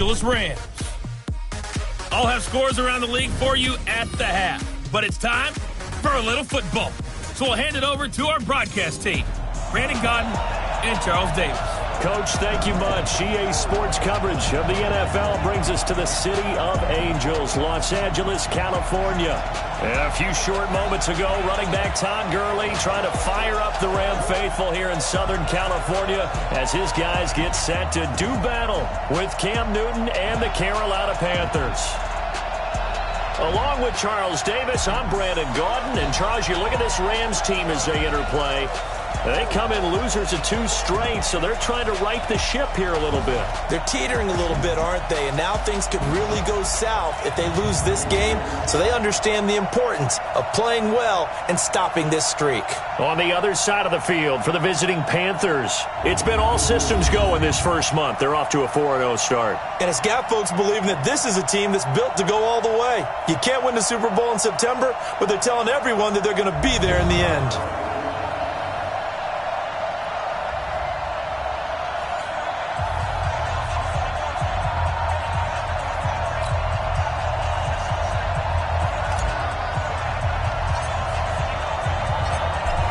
Rams. I'll have scores around the league for you at the half. But it's time for a little football. So we'll hand it over to our broadcast team, Brandon Cotton and Charles Davis. Coach, thank you much. EA Sports coverage of the NFL brings us to the City of Angels, Los Angeles, California. A few short moments ago, running back Todd Gurley trying to fire up the Ram faithful here in Southern California as his guys get set to do battle with Cam Newton and the Carolina Panthers. Along with Charles Davis, I'm Brandon Gaudin. And Charles, you look at this Rams team as they interplay. They come in losers of 2 straight, so they're trying to right the ship here a little bit. They're teetering a little bit, aren't they? And now things could really go south if they lose this game, so they understand the importance of playing well and stopping this streak. On the other side of the field for the visiting Panthers, it's been all systems go in this first month. They're off to a 4-0 start. And it's got folks believing that this is a team that's built to go all the way. You can't win the Super Bowl in September, but they're telling everyone that they're going to be there in the end.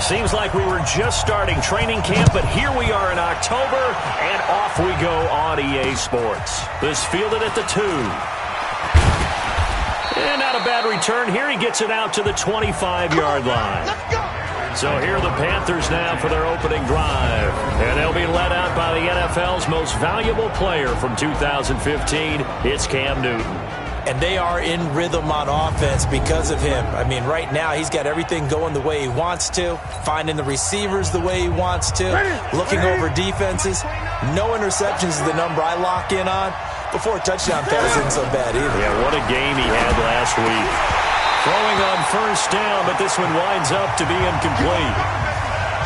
Seems like we were just starting training camp, but here we are in October, and off we go on EA Sports. This fielded at the 2. And not a bad return here. He gets it out to the 25-yard line. So here are the Panthers now for their opening drive. And they'll be led out by the NFL's most valuable player from 2015. It's Cam Newton. And they are in rhythm on offense because of him. I mean, right now he's got everything going the way he wants to, finding the receivers the way he wants to, looking over defenses. No interceptions is the number I lock in on. Before a touchdown pass isn't so bad either. Yeah, what a game he had last week. Throwing on first down, but this one winds up to be incomplete.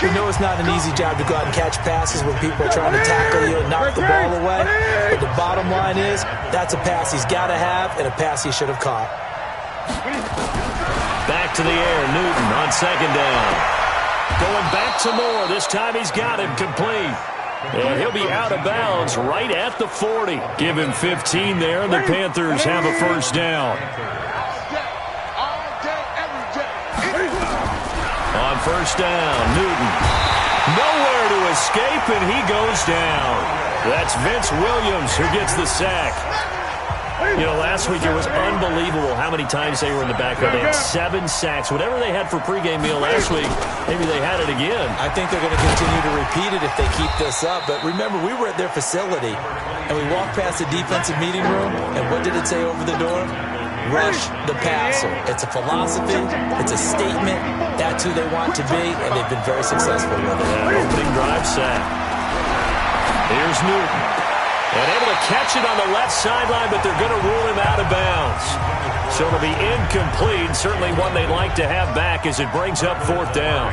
You know it's not an easy job to go out and catch passes when people are trying to tackle you and knock the ball away. But the bottom line is, that's a pass he's got to have and a pass he should have caught. Back to the air, Newton on second down. Going back to Moore. This time he's got him complete. And he'll be out of bounds right at the 40. Give him 15 there, and the Panthers have a first down. On first down, Newton. Nowhere to escape, and he goes down. That's Vince Williams who gets the sack. You know, last week it was unbelievable how many times they were in the backfield. They had 7 sacks. Whatever they had for pregame meal last week, maybe they had it again. I think they're going to continue to repeat it if they keep this up. But remember, we were at their facility, and we walked past the defensive meeting room, and what did it say over the door? Rush the passer. It's a philosophy. It's a statement. That's who they want to be, and they've been very successful with it. That opening drive sack. Here's Newton. And able to catch it on the left sideline, but they're going to rule him out of bounds. So it'll be incomplete. Certainly one they'd like to have back as it brings up 4th down.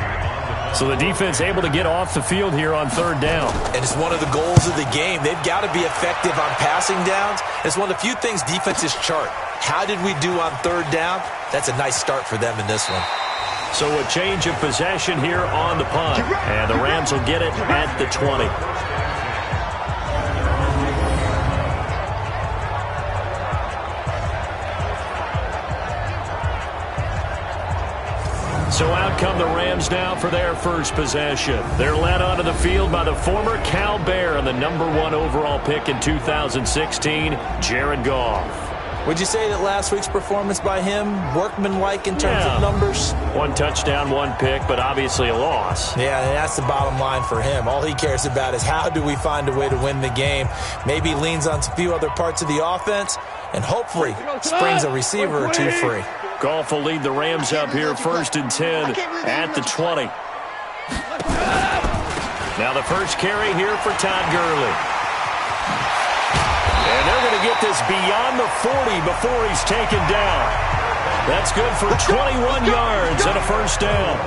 So the defense able to get off the field here on 3rd down. And it's one of the goals of the game. They've got to be effective on passing downs. It's one of the few things defenses chart. How did we do on 3rd down? That's a nice start for them in this one. So a change of possession here on the punt. And the Rams will get it at the 20. So out come the Rams now for their first possession. They're led onto the field by the former Cal Bear and the #1 overall pick in 2016, Jared Goff. Would you say that last week's performance by him, workmanlike in terms of numbers? 1 touchdown, 1 pick, but obviously a loss. Yeah, and that's the bottom line for him. All he cares about is how do we find a way to win the game. Maybe leans on a few other parts of the offense, and hopefully springs a receiver or 2 free. Goff will lead the Rams up here 1st and 10 at the 20. Now the first carry here for Todd Gurley. And they're going to get this beyond the 40 before he's taken down. That's good for 21 yards and a first down.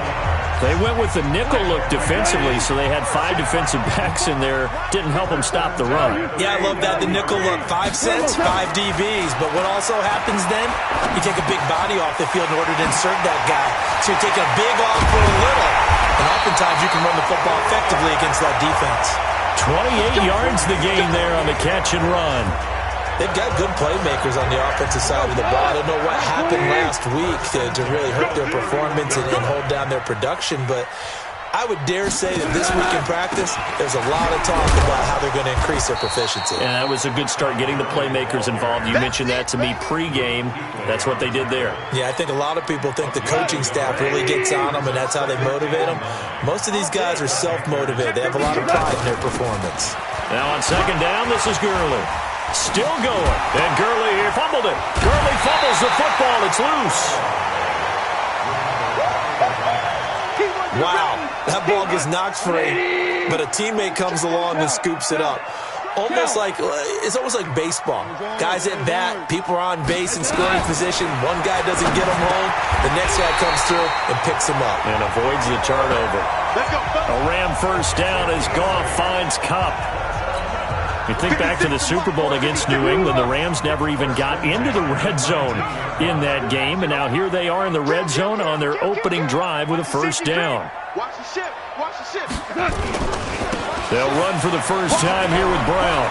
They went with the nickel look defensively, so they had 5 defensive backs in there. Didn't help them stop the run. Yeah, I love that, the nickel look. 5 cents, 5 DBs. But what also happens then, you take a big body off the field in order to insert that guy. So you're taking a big off for a little. And oftentimes you can run the football effectively against that defense. 28 yards the gain there on the catch and run. They've got good playmakers on the offensive side of the ball. I don't know what happened last week to really hurt their performance and hold down their production, but I would dare say that this week in practice, there's a lot of talk about how they're going to increase their proficiency. And that was a good start, getting the playmakers involved. You mentioned that to me pregame. That's what they did there. Yeah, I think a lot of people think the coaching staff really gets on them, and that's how they motivate them. Most of these guys are self-motivated. They have a lot of pride in their performance. Now on second down, this is Gurley. Still going. And Gurley here fumbled it. Gurley fumbles the football. It's loose. Wow, that ball gets knocked free, but a teammate comes along and scoops it up. It's almost like baseball. Guys at bat, people are on base in scoring position. One guy doesn't get him home, the next guy comes through and picks him up. And avoids the turnover. A Ram first down as Goff finds Kupp. You think back to the Super Bowl against New England, the Rams never even got into the red zone in that game, and now here they are in the red zone on their opening drive with a first down. Watch the ship. Watch the ship. They'll run for the first time here with Brown.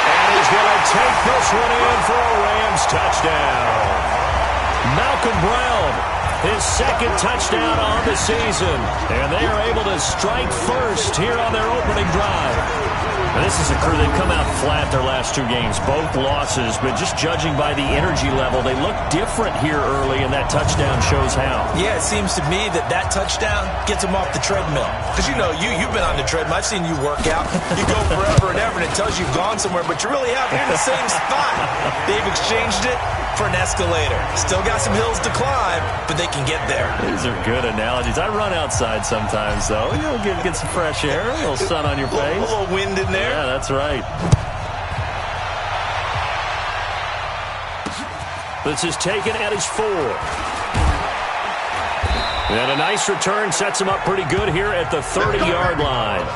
And he's going to take this one in for a Rams touchdown. Malcolm Brown, his second touchdown on the season. And they are able to strike first here on their opening drive. Now, this is a crew that come out flat their last two games, both losses, but just judging by the energy level, they look different here early, and that touchdown shows how. Yeah, it seems to me that touchdown gets them off the treadmill. Because, you've been on the treadmill. I've seen you work out. You go forever and ever, and it tells you you've gone somewhere, but you really have. You're in the same spot. They've exchanged it for an escalator. Still got some hills to climb, but they can get there. These are good analogies. I run outside sometimes, though. Get some fresh air, a little sun on your face. A little wind in there. Yeah, that's right. This is taken at his 4. And a nice return sets him up pretty good here at the 30-yard line.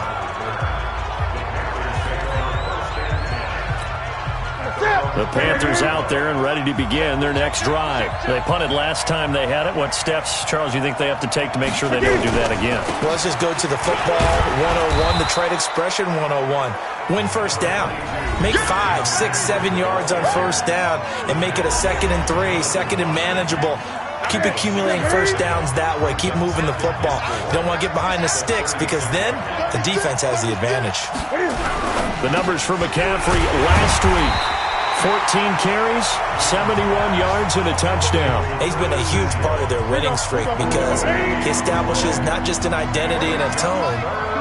The Panthers out there and ready to begin their next drive. They punted last time they had it. What steps, Charles, do you think they have to take to make sure they don't do that again? Well, let's just go to the football 101, the trade expression 101. Win first down. Make 5, 6, 7 yards on first down and make it a 2nd and 3, 2nd and manageable. Keep accumulating first downs that way. Keep moving the football. You don't want to get behind the sticks because then the defense has the advantage. The numbers for McCaffrey last week. 14 carries, 71 yards, and a touchdown. He's been a huge part of their winning streak because he establishes not just an identity and a tone,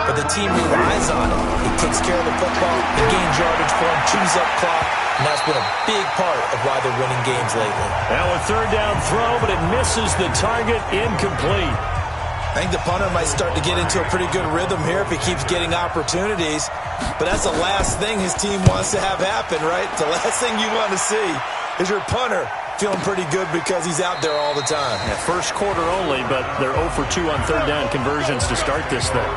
but the team relies on him. He takes care of the football, he gains yardage for him, chews up clock, and that's been a big part of why they're winning games lately. Now a third down throw, but it misses the target, incomplete. I think the punter might start to get into a pretty good rhythm here if he keeps getting opportunities. But that's the last thing his team wants to have happen, right? The last thing you want to see is your punter feeling pretty good because he's out there all the time. Yeah, first quarter only, but they're 0 for 2 on third down conversions to start this thing.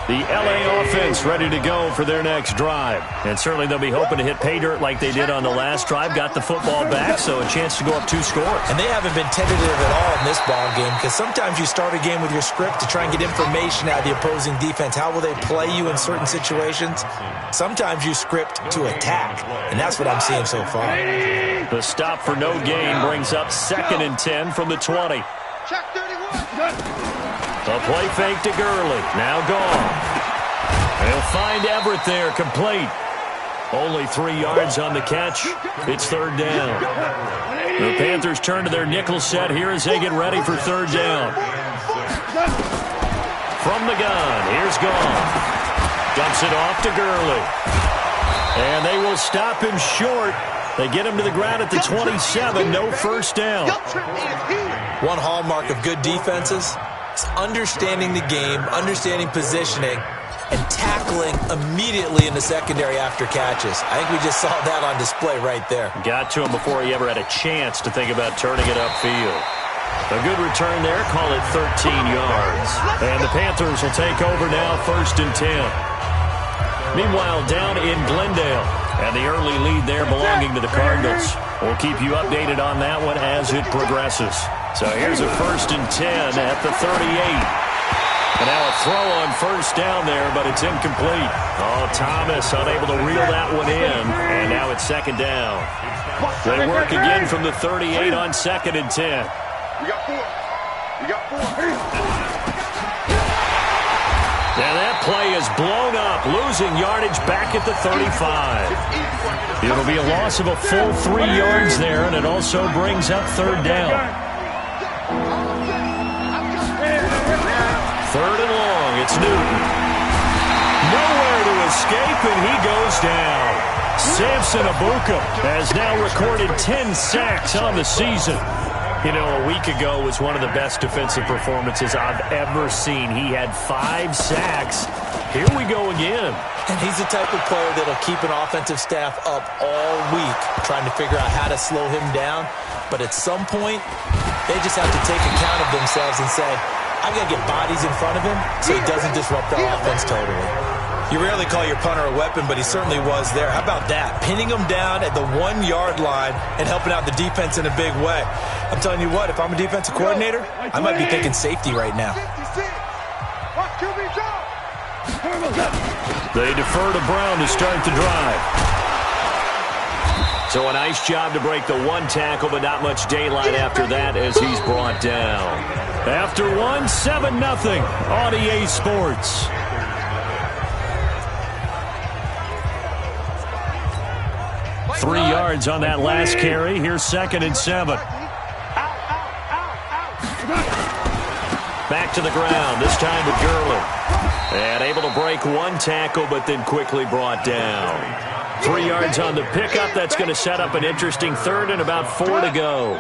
The LA offense ready to go for their next drive. And certainly they'll be hoping to hit pay dirt like they did on the last drive. Got the football back, so a chance to go up 2 scores. And they haven't been tentative at all in this ball game because sometimes you start a game with your script to try and get information out of the opposing defense. How will they play you in certain situations? Sometimes you script to attack, and that's what I'm seeing so far. The stop for no gain brings up 2nd and 10 from the 20. Check 31. A play fake to Gurley. Now gone. They'll find Everett there, complete. Only 3 yards on the catch. It's third down. The Panthers turn to their nickel set here as they get ready for third down. From the gun, here's Goff. Dumps it off to Gurley. And they will stop him short. They get him to the ground at the 27. No first down. One hallmark of good defenses is understanding the game, understanding positioning, and tackling immediately in the secondary after catches. I think we just saw that on display right there. Got to him before he ever had a chance to think about turning it upfield. A good return there, call it 13 yards. And the Panthers will take over now, 1st and 10. Meanwhile, down in Glendale, and the early lead there belonging to the Cardinals. We'll keep you updated on that one as it progresses. So here's a 1st and 10 at the 38. And now a throw on first down there, but it's incomplete. Oh, Thomas unable to reel that one in, and now it's second down. They work again from the 38 on 2nd and 10. We got 4. We got 4. And that play is blown up, losing yardage back at the 35. It'll be a loss of a full 3 yards there, and it also brings up third down. 3rd and long, it's Newton. Nowhere to escape, and he goes down. Samson Abuka has now recorded 10 sacks on the season. You know, a week ago was one of the best defensive performances I've ever seen. He had 5 sacks. Here we go again. And he's the type of player that'll keep an offensive staff up all week trying to figure out how to slow him down. But at some point, they just have to take account of themselves and say, I've got to get bodies in front of him so he doesn't disrupt our offense totally. You rarely call your punter a weapon, but he certainly was there. How about that? Pinning him down at the 1-yard line and helping out the defense in a big way. I'm telling you what, if I'm a defensive coordinator, I might be thinking safety right now. They defer to Brown to start the drive. So a nice job to break the 1 tackle, but not much daylight after that as he's brought down. After 1, 7-0 on EA Sports. Three yards on that last carry. Here's 2nd and 7. Back to the ground, this time to Gurley. And able to break 1 tackle, but then quickly brought down. 3 yards on the pickup. That's going to set up an interesting 3rd and about 4 to go.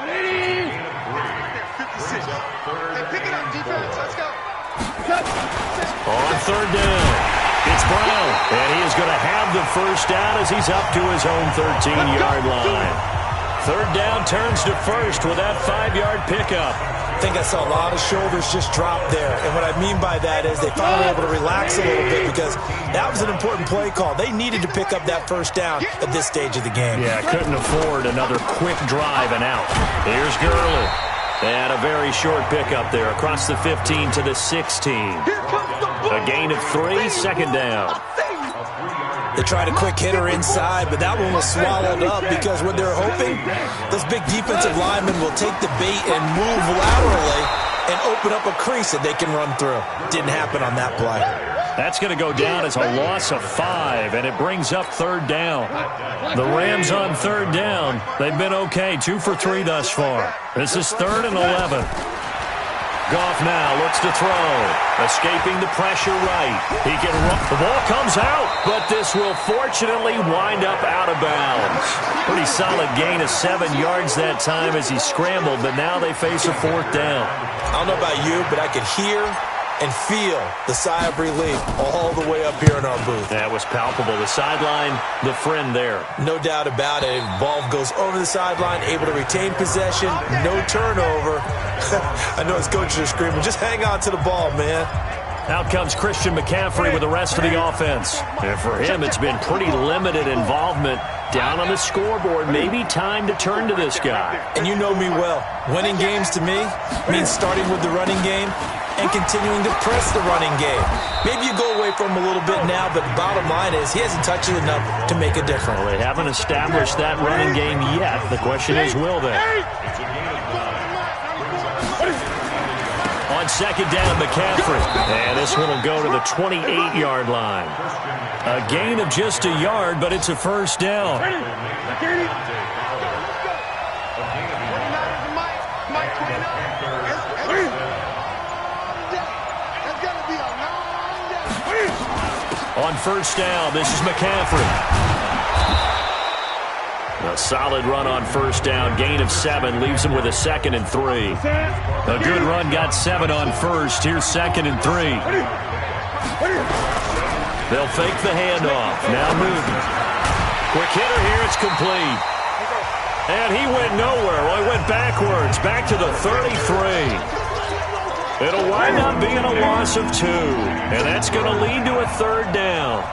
On 3rd down. It's Brown, and he is going to have the first down as he's up to his own 13-yard line. 3rd down turns to first with that 5-yard pickup. I think I saw a lot of shoulders just drop there. And what I mean by that is they finally were able to relax a little bit because that was an important play call. They needed to pick up that first down at this stage of the game. Yeah, couldn't afford another quick drive and out. Here's Gurley. And a very short pickup there across the 15 to the 16. A gain of 3, 2nd down. They tried a quick hitter inside, but that one was swallowed up because what they're hoping, those big defensive linemen will take the bait and move laterally and open up a crease that they can run through. Didn't happen on that play. That's going to go down as a loss of 5, and it brings up 3rd down. The Rams on 3rd down. They've been okay, 2 for 3 thus far. This is 3rd and 11. Goff now looks to throw. Escaping the pressure right. He can run. The ball comes out, but this will fortunately wind up out of bounds. Pretty solid gain of 7 yards that time as he scrambled, but now they face a 4th down. I don't know about you, but I could hear and feel the sigh of relief all the way up here in our booth. That was palpable. The sideline, the friend there. No doubt about it. Ball goes over the sideline, able to retain possession, no turnover. I know his coaches are screaming, just hang on to the ball, man. Out comes Christian McCaffrey with the rest of the offense. And for him, it's been pretty limited involvement. Down on the scoreboard, maybe time to turn to this guy. And you know me well. Winning games to me means starting with the running game and continuing to press the running game. Maybe you go away from him a little bit now, but the bottom line is he hasn't touched it enough to make a difference. Well, they haven't established that running game yet. The question is, will they? On 2nd down, McCaffrey. And this one will go to the 28-yard line. A gain of just a yard, but it's a first down. On 1st down, this is McCaffrey. A solid run on 1st down. Gain of 7 leaves him with a 2nd and 3. A good run got 7 on 1st. Here's 2nd and 3. They'll fake the handoff. Now Newton. Quick hitter here. It's complete. And he went nowhere. Well, he went backwards. Back to the 33. It'll wind up being a loss of 2. And that's going to lead to a 3rd down.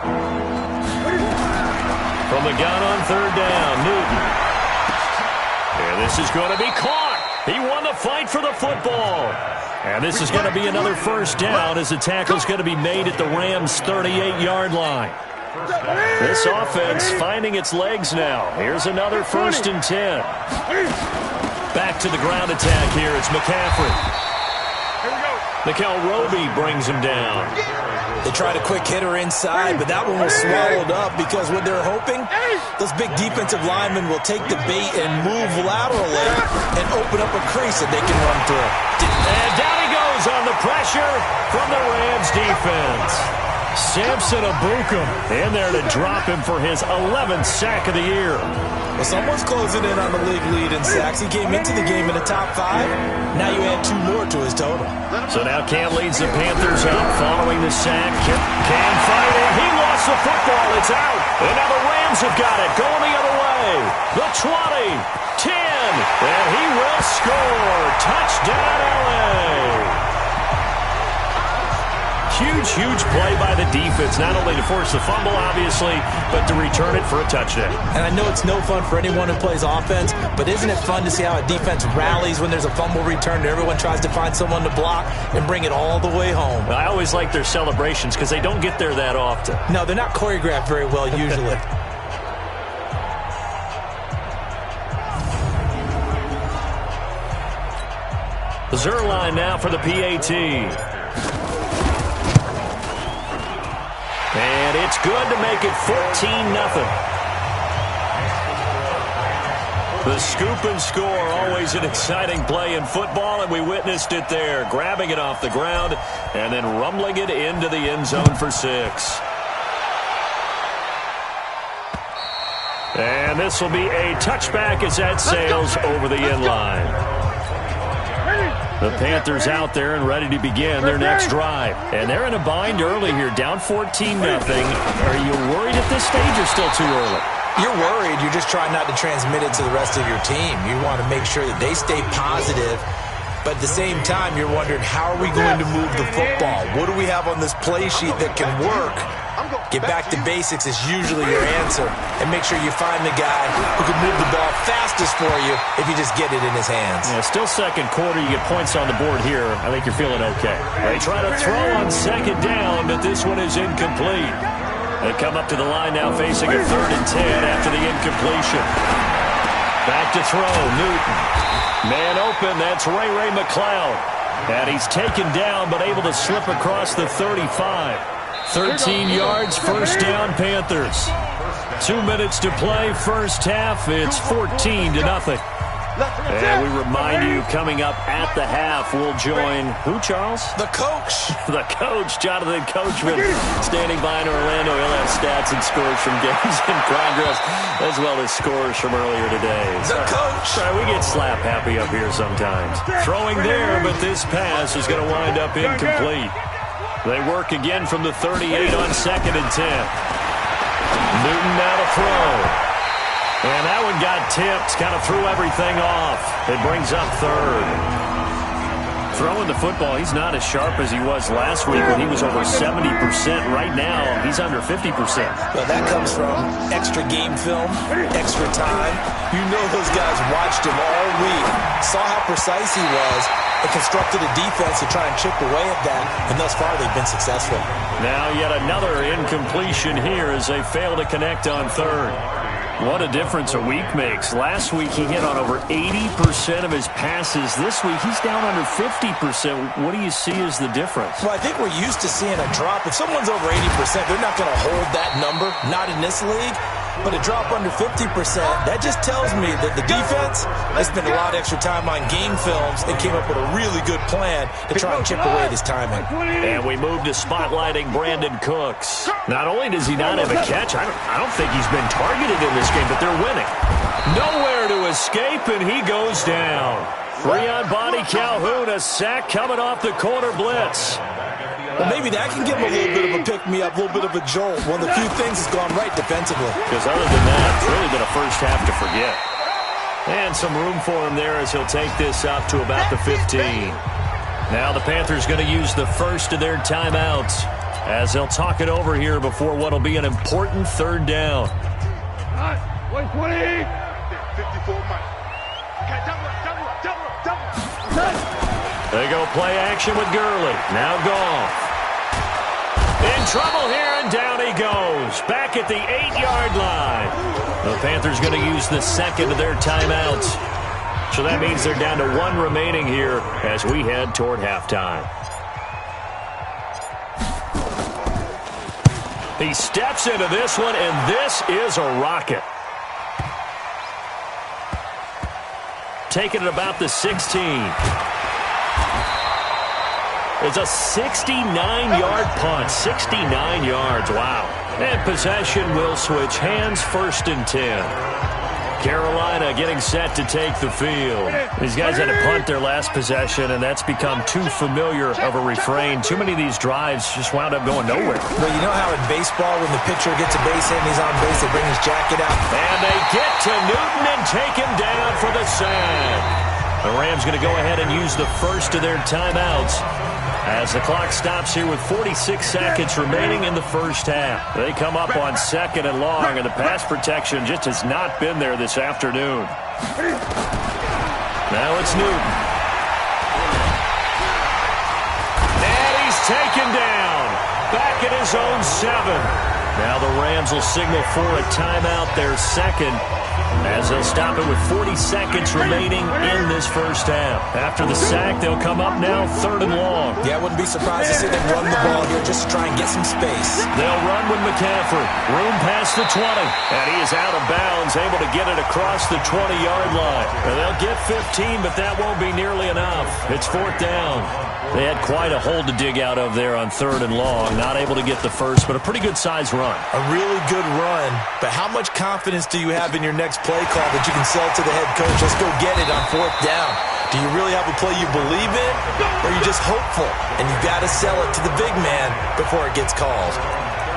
From the gun on 3rd down, Newton. And this is going to be caught. He won the fight for the football. And this is going to be another first down as the tackle's going to be made at the Rams' 38-yard line. This offense finding its legs now. Here's another 1st and 10. Back to the ground attack here. It's McCaffrey. Nickel Roby brings him down. They tried a quick hitter inside, but that one was swallowed up because what they're hoping, those big defensive linemen will take the bait and move laterally and open up a crease that they can run through. And down he goes on the pressure from the Rams defense. Samson Abukum in there to drop him for his 11th sack of the year. Well, someone's closing in on the league lead in sacks. He came into the game in the top 5. Now you add 2 more to his total. So now Cam leads the Panthers up following the sack. Cam fighting. He lost the football. It's out. And now the Rams have got it. Going the other way. The 20, 10, and he will score. Touchdown, LA. Huge play by the defense, not only to force the fumble, obviously, but to return it for a touchdown. And I know it's no fun for anyone who plays offense, but isn't it fun to see how a defense rallies when there's a fumble return and everyone tries to find someone to block and bring it all the way home? I always like their celebrations because they don't get there that often. No, they're not choreographed very well usually. Zerline now for the PAT. And it's good to make it 14-0. The scoop and score, always an exciting play in football, and we witnessed it there, grabbing it off the ground and then rumbling it into the end zone for 6. And this will be a touchback as that sails over the end line. The Panthers out there and ready to begin their next drive. And they're in a bind early here, down 14-0. Are you worried at this stage or still too early? You're worried. You're just trying not to transmit it to the rest of your team. You want to make sure that they stay positive. But at the same time, you're wondering, how are we going to move the football? What do we have on this play sheet that can work? Get back to basics is usually your answer. And make sure you find the guy who can move the ball fastest for you if you just get it in his hands. Yeah, still second quarter. You get points on the board here. I think you're feeling okay. They try to throw on second down, but this one is incomplete. They come up to the line now facing a 3rd and 10 after the incompletion. Back to throw, Newton. Man open, that's Ray McLeod. And he's taken down but able to slip across the 35. 13 yards, first down, Panthers. 2 minutes to play, first half. It's 14-0. And we remind you, coming up at the half, we'll join who, Charles? The coach. The coach, Jonathan Coachman, standing by in Orlando. He'll have stats and scores from games in progress, as well as scores from earlier today. The coach. Sorry, we get slap happy up here sometimes. Throwing there, but this pass is going to wind up incomplete. They work again from the 38 on 2nd and 10. Newton now to throw. And that one got tipped, kind of threw everything off. It brings up 3rd. Throwing the football, he's not as sharp as he was last week when he was over 70%. Right now, he's under 50%. Well, that comes from extra game film, extra time. You know those guys watched him all week, saw how precise he was, and constructed a defense to try and chip away at that, and thus far they've been successful. Now yet another incompletion here as they fail to connect on 3rd. What a difference a week makes. Last week he hit on over 80% of his passes. This week he's down under 50%. What do you see as the difference? Well, I think we're used to seeing a drop. If someone's over 80%, they're not going to hold that number, not in this league. But a drop under 50%, that just tells me that the defense has spent a lot of extra time on game films and came up with a really good plan to try and chip away at his timing. And we move to spotlighting Brandon Cooks. Not only does he not have a catch, I don't think he's been targeted in this game, but they're winning. Nowhere to escape, and he goes down. Breon Body Calhoun, a sack coming off the corner blitz. Well, maybe that can give him a little bit of a pick-me-up, a little bit of a jolt. One of the few things that's gone right defensively. Because other than that, it's really been a first half to forget. And some room for him there as he'll take this up to about the 15. Now the Panthers going to use the first of their timeouts as they'll talk it over here before what will be an important 3rd down. 120. 54 miles. Okay, double. They go play action with Gurley. Now Goff. In trouble here, and down he goes. Back at the 8-yard line. The Panthers going to use the second of their timeouts. So that means they're down to 1 remaining here as we head toward halftime. He steps into this one, and this is a rocket. Taking it about the 16. It's a 69-yard punt. 69 yards. Wow. And possession will switch hands, 1st and 10. Carolina getting set to take the field. These guys had to punt their last possession, and that's become too familiar of a refrain. Too many of these drives just wound up going nowhere. But you know how in baseball, when the pitcher gets a base hit and he's on base, they bring his jacket out? And they get to Newton and take him down for the sack. The Rams going to go ahead and use the first of their timeouts as the clock stops here with 46 seconds remaining in the first half. They come up on 2nd and long, and the pass protection just has not been there this afternoon. Now it's Newton. And he's taken down. Back at his own 7. Now the Rams will signal for a timeout, their second, as they'll stop it with 40 seconds remaining in this first half. After the sack, they'll come up now 3rd and long. Yeah, I wouldn't be surprised to see them run the ball here just to try and get some space. They'll run with McCaffrey. Room past the 20. And he is out of bounds, able to get it across the 20-yard line. And they'll get 15, but that won't be nearly enough. It's 4th down. They had quite a hole to dig out of there on 3rd and long. Not able to get the first, but a pretty good-sized run. A really good run, but how much confidence do you have in your next play call that you can sell to the head coach? Let's go get it on 4th down. Do you really have a play you believe in, or are you just hopeful? And you've got to sell it to the big man before it gets called.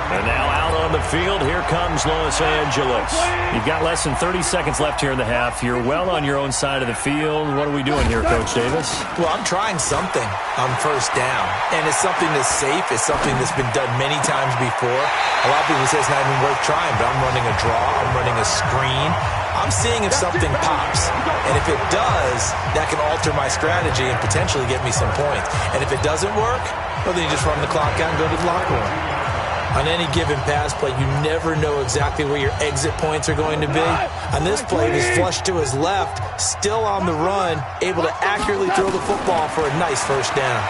And now out on the field, here comes Los Angeles. You've got less than 30 seconds left here in the half. You're well on your own side of the field. What are we doing here, Coach Davis? Well, I'm trying something on 1st down. And it's something that's safe. It's something that's been done many times before. A lot of people say it's not even worth trying, but I'm running a draw. I'm running a screen. I'm seeing if something pops. And if it does, that can alter my strategy and potentially get me some points. And if it doesn't work, well, then you just run the clock out and go to the locker room. On any given pass play, you never know exactly where your exit points are going to be. On this play, he's flushed to his left, still on the run, able to accurately throw the football for a nice 1st down.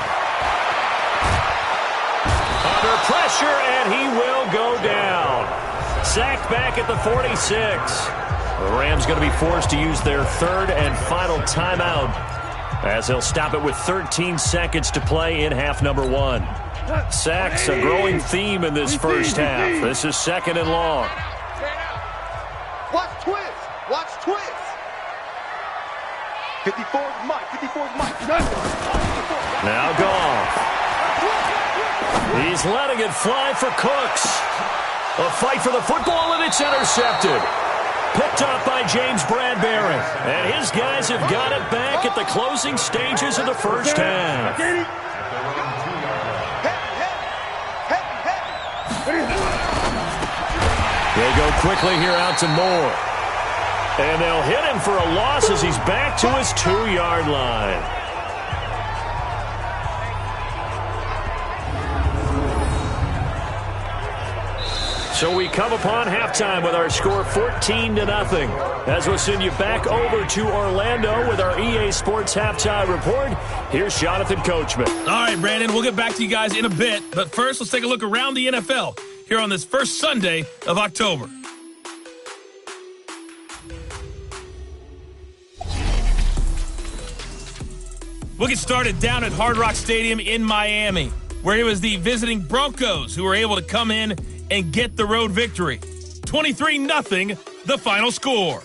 Under pressure, and he will go down. Sacked back at the 46. The Rams going to be forced to use their 3rd and final timeout as they'll stop it with 13 seconds to play in half number 1. Sacks, a growing theme in this first half. This is 2nd and long. Watch twist. Watch twist. 54's Mike. 54's Mike. Now Goff. He's letting it fly for Cooks. A fight for the football, and it's intercepted. Picked up by James Bradbury. And his guys have got it back at the closing stages of the first half. They go quickly here out to Moore. And they'll hit him for a loss as he's back to his 2-yard line. So we come upon halftime with our score 14-0. As we'll send you back over to Orlando with our EA Sports Halftime Report, here's Jonathan Coachman. All right, Brandon, we'll get back to you guys in a bit. But first, let's take a look around the NFL here on this first Sunday of October. We'll get started down at Hard Rock Stadium in Miami, where it was the visiting Broncos who were able to come in and get the road victory. 23-0, the final score.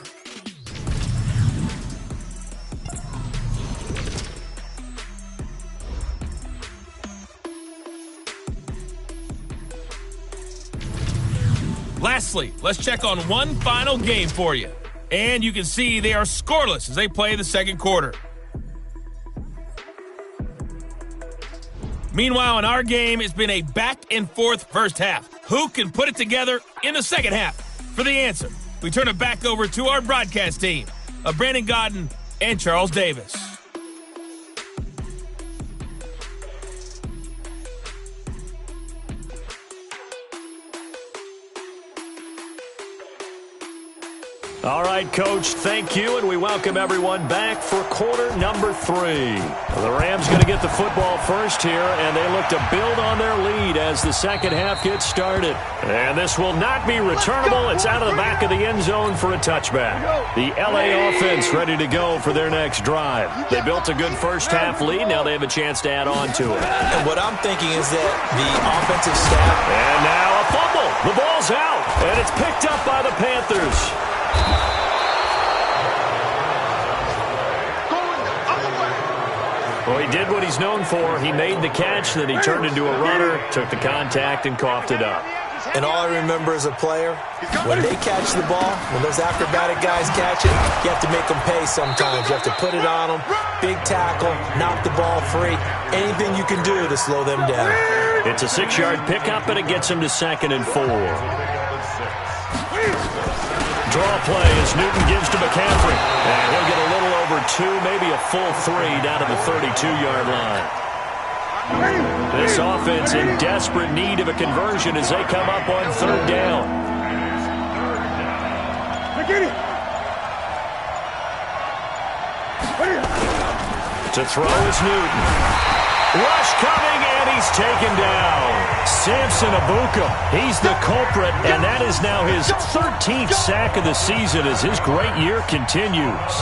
Lastly, let's check on one final game for you. And you can see they are scoreless as they play the second quarter. Meanwhile, in our game, it's been a back-and-forth first half. Who can put it together in the second half? For the answer, we turn it back over to our broadcast team of Brandon Godden and Charles Davis. All right, Coach, thank you, and we welcome everyone back for quarter number 3. The Rams going to get the football first here, and they look to build on their lead as the second half gets started. And this will not be returnable. It's out of the back of the end zone for a touchback. The LA offense ready to go for their next drive. They built a good first half lead. Now they have a chance to add on to it. And what I'm thinking is that the offensive staff... And now a fumble. The ball's out, and it's picked up by the Panthers. Well, he did what he's known for. He made the catch, then he turned into a runner, took the contact, and coughed it up. And all I remember as a player, when they catch the ball, when those acrobatic guys catch it, you have to make them pay sometimes. You have to put it on them, big tackle, knock the ball free, anything you can do to slow them down. It's a 6-yard pickup, and it gets him to 2nd and 4. Draw play as Newton gives to McCaffrey. And he'll get a little over 2, maybe a full 3 down to the 32-yard line. This offense in desperate need of a conversion as they come up on 3rd down. To throw is Newton. Rush coming, and he's taken down. Samson Abuka, he's the culprit, and that is now his 13th sack of the season as his great year continues.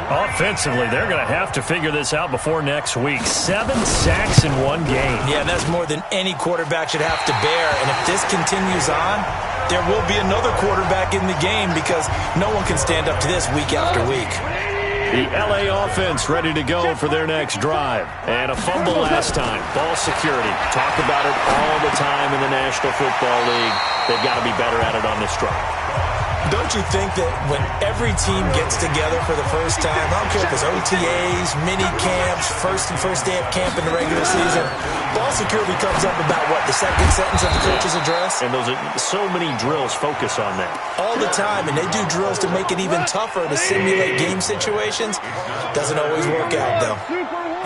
Offensively, they're going to have to figure this out before next week. 7 sacks in one game. Yeah, that's more than any quarterback should have to bear, and if this continues on, there will be another quarterback in the game because no one can stand up to this week after week. The LA offense ready to go for their next drive. And a fumble last time. Ball security. Talk about it all the time in the National Football League. They've got to be better at it on this drive. Don't you think that when every team gets together for the first time, I don't care if it's OTAs, mini camps, first day of camp in the regular season, ball security comes up about, what, the second sentence of the coach's address? And those are so many drills focus on that. All the time, and they do drills to make it even tougher to simulate game situations. Doesn't always work out, though.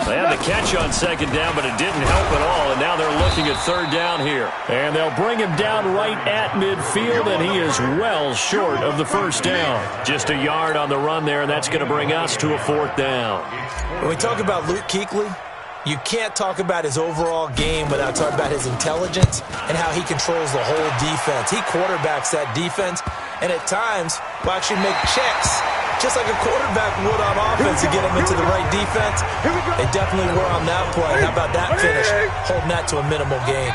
They had the catch on 2nd down, but it didn't help at all, and now they're looking at 3rd down here. And they'll bring him down right at midfield, and he is well short of the 1st down. Just a yard on the run there, and that's going to bring us to a 4th down. When we talk about Luke Kuechly, you can't talk about his overall game without talking about his intelligence and how he controls the whole defense. He quarterbacks that defense, and at times will actually make checks just like a quarterback would on offense to get him into the right defense. They definitely were on that play. How about that finish? Holding that to a minimal gain.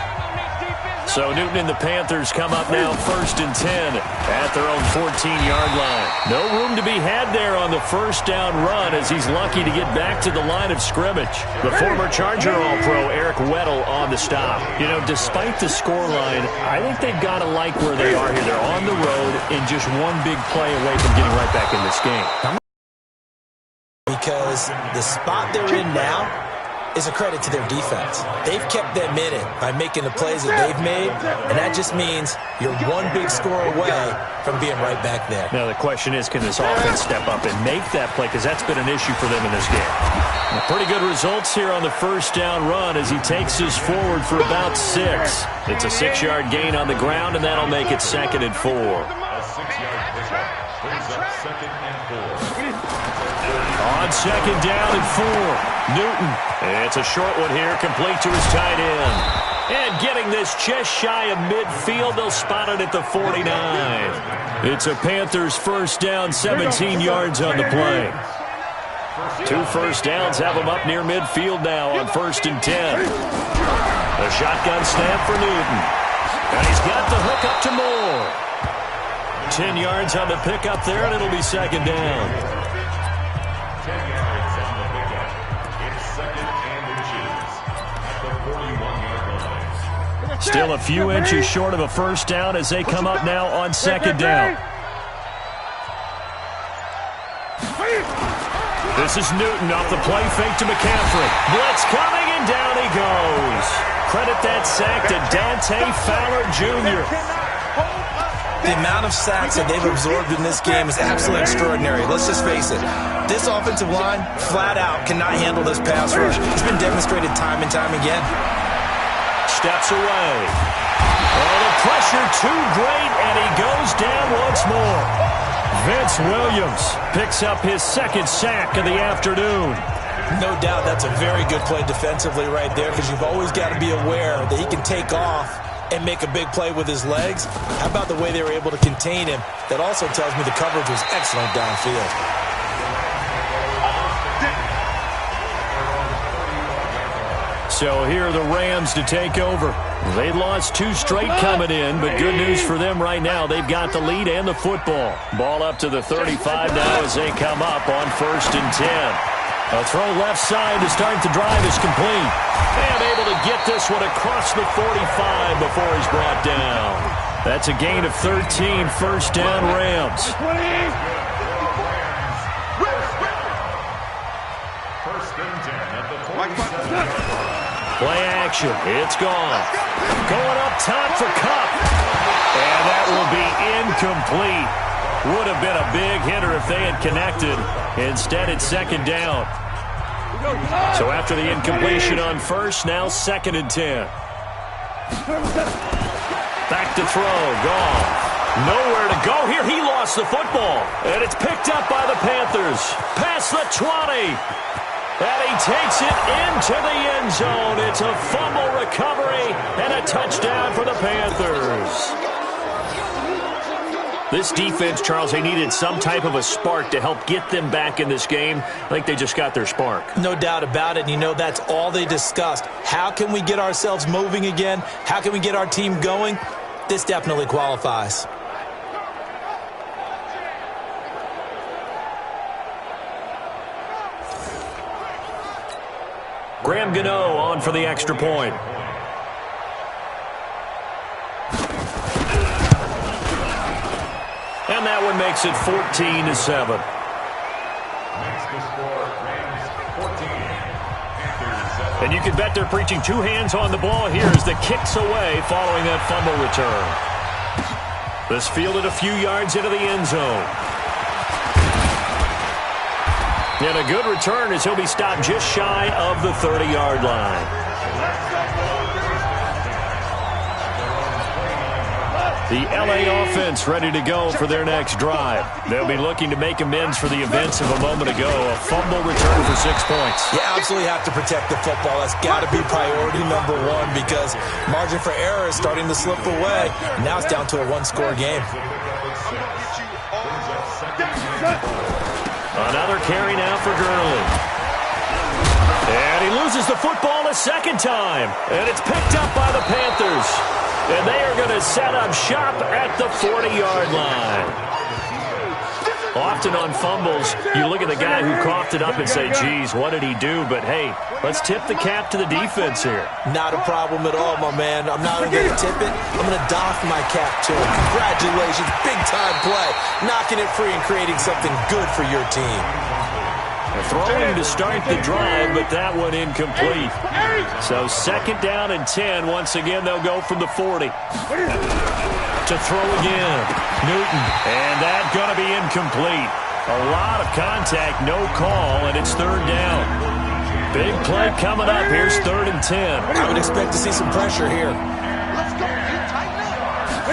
So Newton and the Panthers come up now 1st and 10 at their own 14-yard line. No room to be had there on the 1st down run as he's lucky to get back to the line of scrimmage. The former Charger All-Pro Eric Weddle on the stop. You know, despite the scoreline, I think they've got to like where they are here. They're on the road and just one big play away from getting right back in this game. Because the spot they're in now is a credit to their defense. They've kept them in it by making the plays that they've made, and that just means you're one big score away from being right back there. Now the question is, can this offense step up and make that play? Because that's been an issue for them in this game. Now, pretty good results here on the 1st down run as he takes us forward for about 6. It's a 6-yard gain on the ground, and that'll make it 2nd and 4. On 2nd down and 4, Newton. It's a short one here, complete to his tight end. And getting this just shy of midfield, they'll spot it at the 49. It's a Panthers 1st down, 17 yards on the play. 2 1st downs have them up near midfield now on 1st and 10. A shotgun snap for Newton. And he's got the hook up to Moore. 10 yards on the pickup there, and it'll be 2nd down. Still a few inches short of a 1st down as they come up now on 2nd down. This is Newton off the play fake to McCaffrey. Blitz coming, and down he goes. Credit that sack to Dante Fowler Jr. The amount of sacks that they've absorbed in this game is absolutely extraordinary. Let's just face it. This offensive line, flat out, cannot handle this pass rush. It's been demonstrated time and time again. Steps away. Oh, the pressure too great, and he goes down once more. Vince Williams picks up his second sack of the afternoon. No doubt that's a very good play defensively right there, because you've always got to be aware that he can take off and make a big play with his legs. How about the way they were able to contain him? That also tells me the coverage was excellent downfield. So here are the Rams to take over. They lost 2 straight coming in, but good news for them right now. They've got the lead and the football. Ball up to the 35 now as they come up on 1st and 10. A throw left side to start the drive is complete. And able to get this one across the 45 before he's brought down. That's a gain of 13, first down Rams. Play action. It's gone. Going up top for Kupp. And that will be incomplete. Would have been a big hitter if they had connected. Instead, it's 2nd down. So after the incompletion on 1st, now 2nd and 10. Back to throw. Gone. Nowhere to go here. He lost the football. And it's picked up by the Panthers. Past the 20. And he takes it into the end zone. It's a fumble recovery and a touchdown for the Panthers. This defense, Charles, they needed some type of a spark to help get them back in this game. I think they just got their spark. No doubt about it. And you know, that's all they discussed. How can we get ourselves moving again? How can we get our team going? This definitely qualifies. Graham Gano on for the extra point. And that one makes it 14-7. And you can bet they're preaching 2 hands on the ball here as the kick's away following that fumble return. This fielded a few yards into the end zone. And a good return as he'll be stopped just shy of the 30-yard line. The LA offense ready to go for their next drive. They'll be looking to make amends for the events of a moment ago. A fumble return for 6 points. You absolutely have to protect the football. That's got to be priority number 1, because margin for error is starting to slip away. Now it's down to a 1-score game. Another carry now for Gurley. And he loses the football a second time. And it's picked up by the Panthers. And they are going to set up shop at the 40-yard line. Often on fumbles, you look at the guy who coughed it up and say, geez, what did he do? But, hey, let's tip the cap to the defense here. Not a problem at all, my man. I'm not even going to tip it. I'm going to doff my cap to him. Congratulations. Big-time play. Knocking it free and creating something good for your team. Throwing to start the drive, but that one incomplete. So 2nd down and 10. Once again, they'll go from the 40. To throw again. Newton. And that's going to be incomplete. A lot of contact, no call, and it's 3rd down. Big play coming up. Here's 3rd and 10. I would expect to see some pressure here.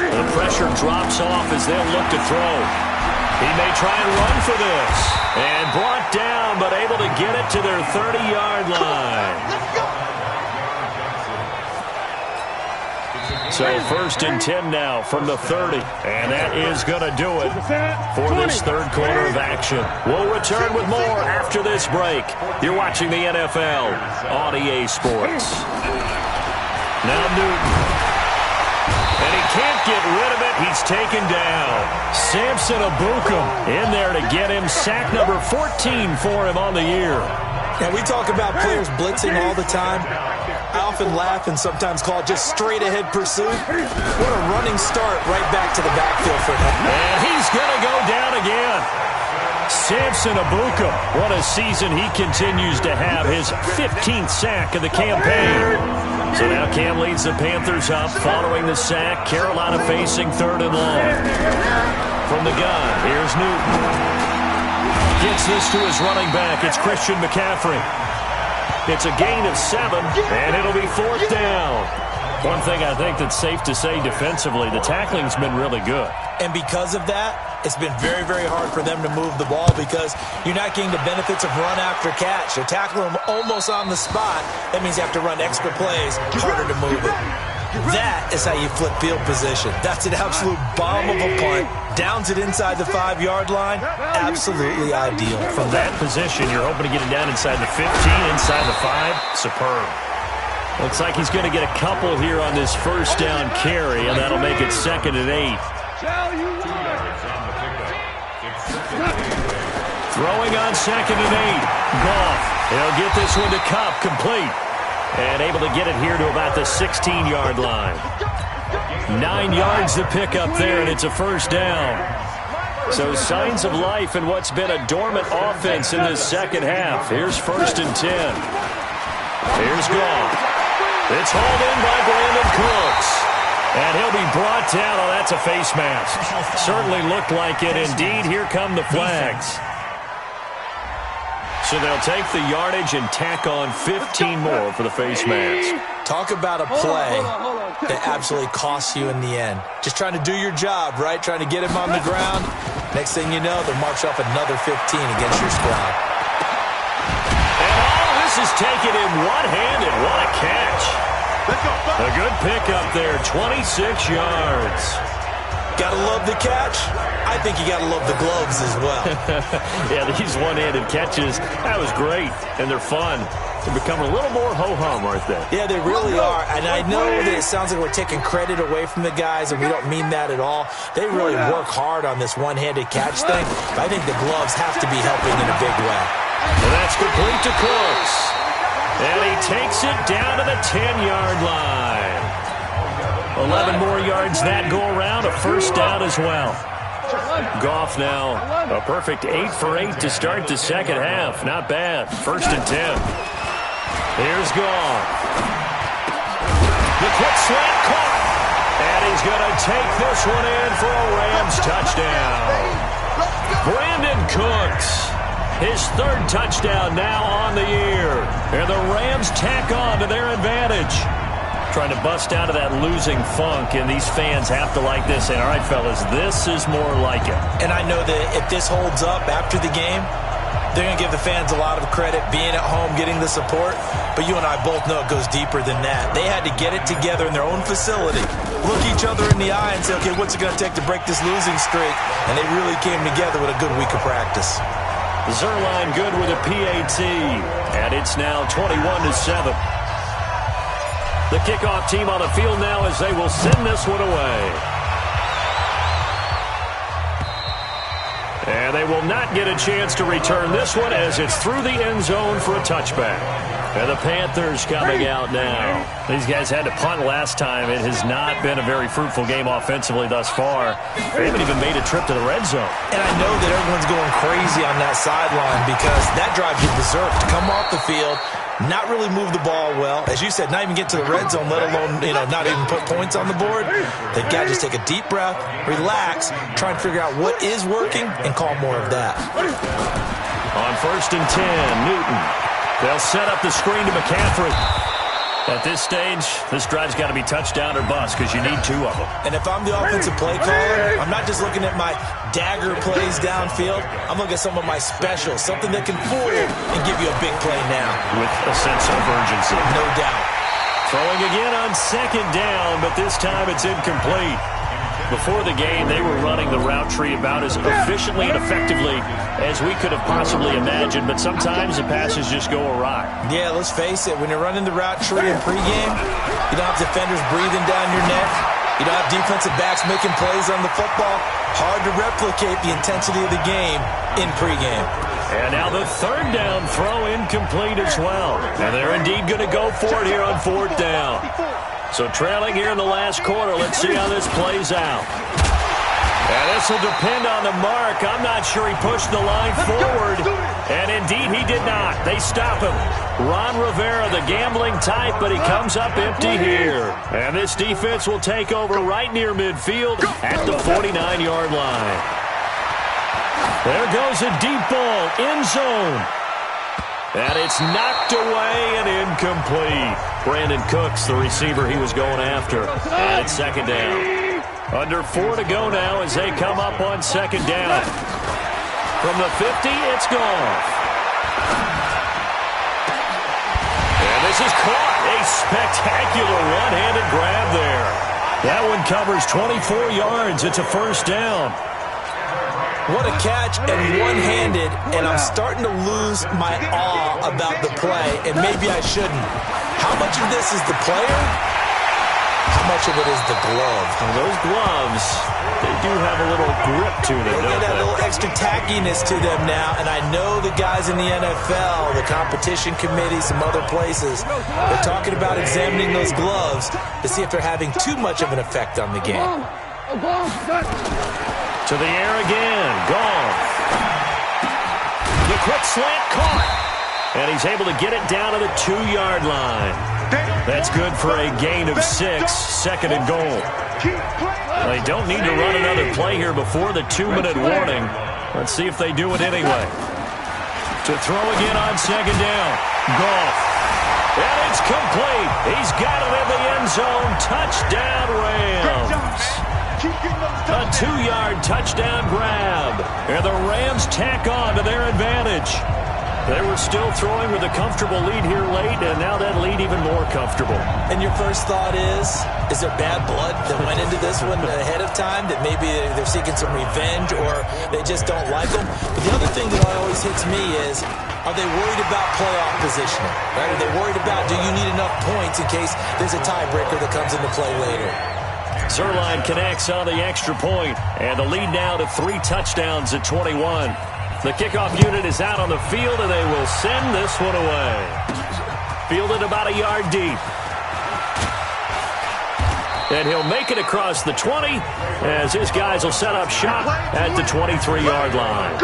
The pressure drops off as they'll look to throw. He may try and run for this. And brought down, but able to get it to their 30-yard line. So 1st and 10 now from the 30. And that is going to do it for this 3rd quarter of action. We'll return with more after this break. You're watching the NFL on EA Sports. Now Newton. And he can't get rid of it. He's taken down. Samson Abukum in there to get him. Sack number 14 for him on the year. And we talk about players blitzing all the time. I often laugh and sometimes call it just straight-ahead pursuit. What a running start right back to the backfield for him. And he's going to go down again. Samson Abukum. What a season he continues to have. His 15th sack of the campaign. So now Cam leads the Panthers up following the sack. Carolina facing 3rd and long. From the gun, here's Newton. Gets this to his running back. It's Christian McCaffrey. It's a gain of 7, and it'll be 4th down. One thing I think that's safe to say defensively, the tackling's been really good. And because of that, it's been very, very hard for them to move the ball because you're not getting the benefits of run after catch. They're tackling them almost on the spot. That means you have to run extra plays, harder to move it. That is how you flip field position. That's an absolute bomb of a punt. Downs it inside the 5-yard line. Absolutely ideal. From that position, you're hoping to get it down inside the 15, inside the 5. Superb. Looks like he's going to get a couple here on this first down carry, and that'll make it 2nd and 8. Throwing on 2nd and 8. Goff. He'll get this one to Kupp, complete. And able to get it here to about the 16-yard line. 9 yards to pick up there, and it's a first down. So signs of life in what's been a dormant offense in this second half. Here's 1st and 10. Here's Goff. It's hauled in by Brandon Cooks. And he'll be brought down. Oh, that's a face mask. Certainly looked like it. Indeed, here come the flags. So they'll take the yardage and tack on 15 more for the face mask. Talk about a play that absolutely costs you in the end. Just trying to do your job, right? Trying to get him on the ground. Next thing you know, they'll march up another 15 against your squad. And all this is taken in one-handed. What a catch. A good pickup there, 26 yards. Gotta love the catch. I think you gotta love the gloves as well. Yeah, these one-handed catches, that was great, and they're fun. They're becoming a little more ho-hum, aren't they? Yeah, they really are, and I know that it sounds like we're taking credit away from the guys, and we don't mean that at all. They really work hard on this one-handed catch thing, but I think the gloves have to be helping in a big way. And that's complete to Cooks. And he takes it down to the 10-yard line. 11 more yards that go around, a first down as well. Goff now, a perfect 8 for 8 to start the second half. Not bad. 1st and 10. Here's Goff. The quick slant caught. And he's going to take this one in for a Rams touchdown. Brandon Cooks. His 3rd touchdown now on the year. And the Rams tack on to their advantage. Trying to bust out of that losing funk, and these fans have to like this. And all right, fellas, this is more like it. And I know that if this holds up after the game, they're going to give the fans a lot of credit, being at home, getting the support. But you and I both know it goes deeper than that. They had to get it together in their own facility, look each other in the eye and say, okay, what's it going to take to break this losing streak? And they really came together with a good week of practice. Zerline good with a PAT, and it's now 21-7. The kickoff team on the field now as they will send this one away. And they will not get a chance to return this one as it's through the end zone for a touchback. And the Panthers coming out now. These guys had to punt last time. It has not been a very fruitful game offensively thus far. They haven't even made a trip to the red zone. And I know that everyone's going crazy on that sideline because that drives you berserk to come off the field, not really move the ball well. As you said, not even get to the red zone, let alone, not even put points on the board. They've got to just take a deep breath, relax, try and figure out what is working, and call more of that. On 1st and 10, Newton. They'll set up the screen to McCaffrey. At this stage, this drive's got to be touchdown or bust because you need 2 of them. And if I'm the offensive play caller, I'm not just looking at my dagger plays downfield. I'm looking at some of my specials, something that can fool and give you a big play now. With a sense of urgency. No doubt. Throwing again on 2nd down, but this time it's incomplete. Before the game, they were running the route tree about as efficiently and effectively as we could have possibly imagined, but sometimes the passes just go awry. Yeah, let's face it. When you're running the route tree in pregame, you don't have defenders breathing down your neck. You don't have defensive backs making plays on the football. Hard to replicate the intensity of the game in pregame. And now the 3rd down throw incomplete as well. And they're indeed going to go for it here on 4th down. So trailing here in the last quarter, let's see how this plays out. And this will depend on the mark. I'm not sure he pushed the line forward. And indeed he did not. They stop him. Ron Rivera, the gambling type, but he comes up empty here. And this defense will take over right near midfield at the 49-yard line. There goes a deep ball, end zone. And it's knocked away and incomplete. Brandon Cooks, the receiver he was going after. And it's second down. Under 4 to go now as they come up on second down. From the 50, it's gone. And this is caught. A spectacular one-handed grab there. That one covers 24 yards. It's a first down. What a catch, and one-handed, and I'm starting to lose my awe about the play, and maybe I shouldn't. How much of this is the player? How much of it is the glove? Well, those gloves, they do have a little grip to them, They don't get a they? little extra tackiness to them now, and I know the guys in the NFL, the competition committee, some other places, they're talking about examining those gloves to see if they're having too much of an effect on the game. To the air again. Gone. The quick slant caught. And he's able to get it down to the 2-yard line. That's good for a gain of 6, second and goal. They don't need to run another play here before the 2-minute warning. Let's see if they do it anyway. To throw again on second down. Goff. And it's complete. He's got it in the end zone. Touchdown, Rams. A 2-yard touchdown grab. And the Rams tack on to their advantage. They were still throwing with a comfortable lead here late, and now that lead even more comfortable. And your first thought is there bad blood that went into this one ahead of time, that maybe they're seeking some revenge or they just don't like them? But the other thing that always hits me is, are they worried about playoff positioning? Right? Are they worried about, do you need enough points in case there's a tiebreaker that comes into play later? Zerline connects on the extra point, and the lead now to 3 touchdowns at 21. The kickoff unit is out on the field, and they will send this one away. Fielded about a yard deep. And he'll make it across the 20 as his guys will set up shop at the 23-yard line.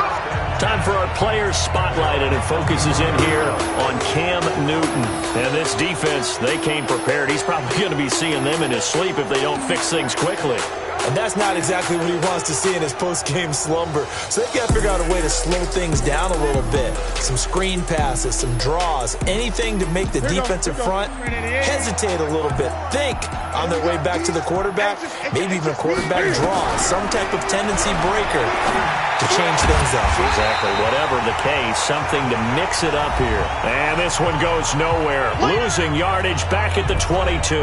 Time for our players spotlight, and it focuses in here on Cam Newton. And this defense, they came prepared. He's probably going to be seeing them in his sleep if they don't fix things quickly. And that's not exactly what he wants to see in his post-game slumber. So they've got to figure out a way to slow things down a little bit. Some screen passes, some draws, anything to make the defensive front hesitate a little bit. Think on their way back to the quarterback, maybe even a quarterback draw, some type of tendency breaker to change things up. Exactly. Whatever the case, something to mix it up here. And this one goes nowhere. Losing yardage back at the 22.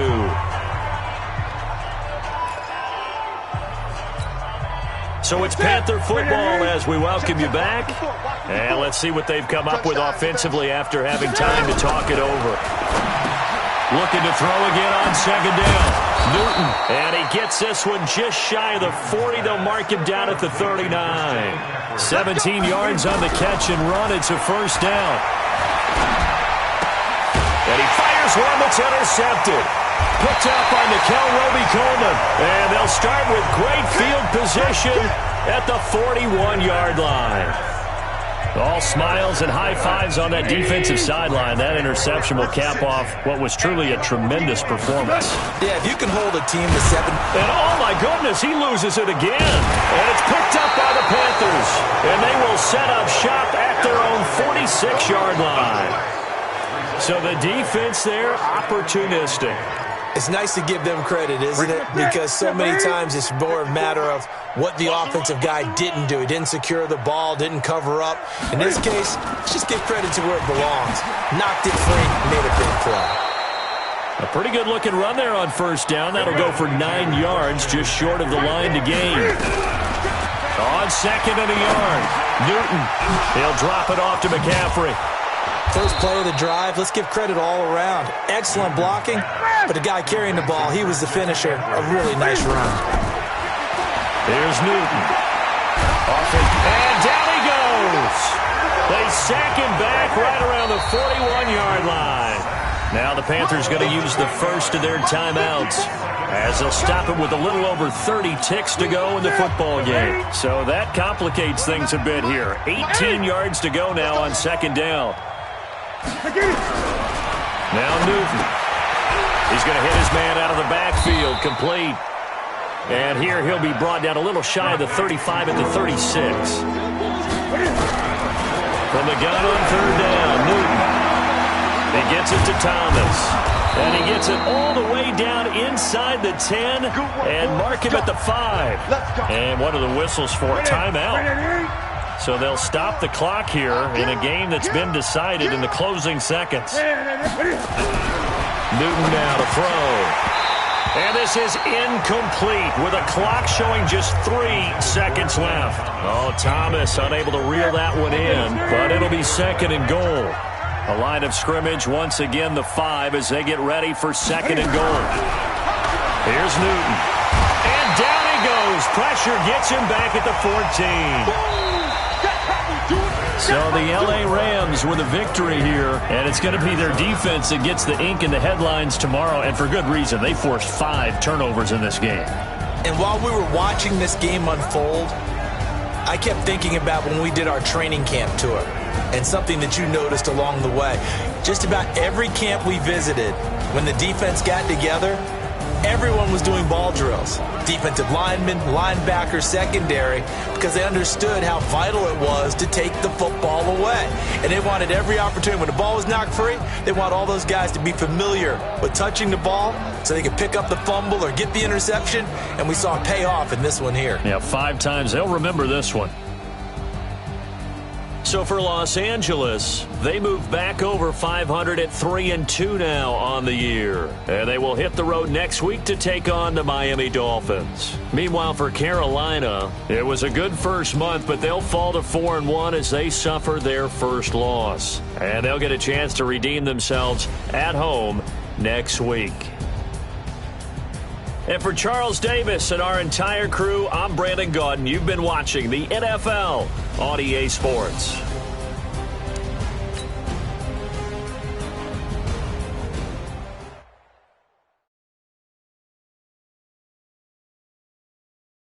So it's Panther football as we welcome you back. And let's see what they've come up with offensively after having time to talk it over. Looking to throw again on second down. Newton. And he gets this one just shy of the 40. They'll mark him down at the 39. 17 yards on the catch and run. It's a first down. And he fires one that's intercepted. Picked up by Nickel Roby-Coleman. And they'll start with great field position at the 41-yard line. All smiles and high fives on that defensive sideline. That interception will cap off what was truly a tremendous performance. Yeah, if you can hold a team to 7. And oh my goodness, he loses it again. And it's picked up by the Panthers. And they will set up shop at their own 46-yard line. So the defense there, opportunistic. It's nice to give them credit, isn't it? Because so many times it's more a matter of what the offensive guy didn't do. He didn't secure the ball, didn't cover up. In this case, let's just give credit to where it belongs. Knocked it free, made a big play. A pretty good-looking run there on first down. That'll go for 9 yards, just short of the line to gain. On second and a yard, Newton. He'll drop it off to McCaffrey. First play of the drive, let's give credit all around. Excellent blocking, but the guy carrying the ball, he was the finisher. A really nice run. Here's Newton. And down he goes. They sack him back right around the 41-yard line. Now the Panthers going to use the first of their timeouts as they'll stop it with a little over 30 ticks to go in the football game. So that complicates things a bit here. 18 yards to go now on second down. Now Newton. He's going to hit his man out of the backfield, complete. And here he'll be brought down a little shy of the 35 at the 36. From the gun on third down, Newton. He gets it to Thomas. And he gets it all the way down inside the 10 and mark him at the 5. And what are the whistles for? Timeout. So they'll stop the clock here in a game that's been decided in the closing seconds. Newton now to throw. And this is incomplete with a clock showing just 3 seconds left. Oh, Thomas unable to reel that one in, but it'll be 2nd and goal. A line of scrimmage once again the 5 as they get ready for 2nd and goal. Here's Newton. And down he goes. Pressure gets him back at the 14. So the L.A. Rams with a victory here, and it's going to be their defense that gets the ink in the headlines tomorrow, and for good reason. They forced 5 turnovers in this game. And while we were watching this game unfold, I kept thinking about when we did our training camp tour and something that you noticed along the way. Just about every camp we visited, when the defense got together, everyone was doing ball drills. Defensive linemen, linebackers, secondary, because they understood how vital it was to take the football away. And they wanted every opportunity. When the ball was knocked free, they want all those guys to be familiar with touching the ball so they could pick up the fumble or get the interception. And we saw it pay off in this one here. Yeah, 5 times. They'll remember this one. So for Los Angeles, they move back over 500 at 3-2 now on the year. And they will hit the road next week to take on the Miami Dolphins. Meanwhile, for Carolina, it was a good first month, but they'll fall to 4-1 as they suffer their first loss. And they'll get a chance to redeem themselves at home next week. And for Charles Davis and our entire crew, I'm Brandon Gaudin. You've been watching the NFL on EA Sports.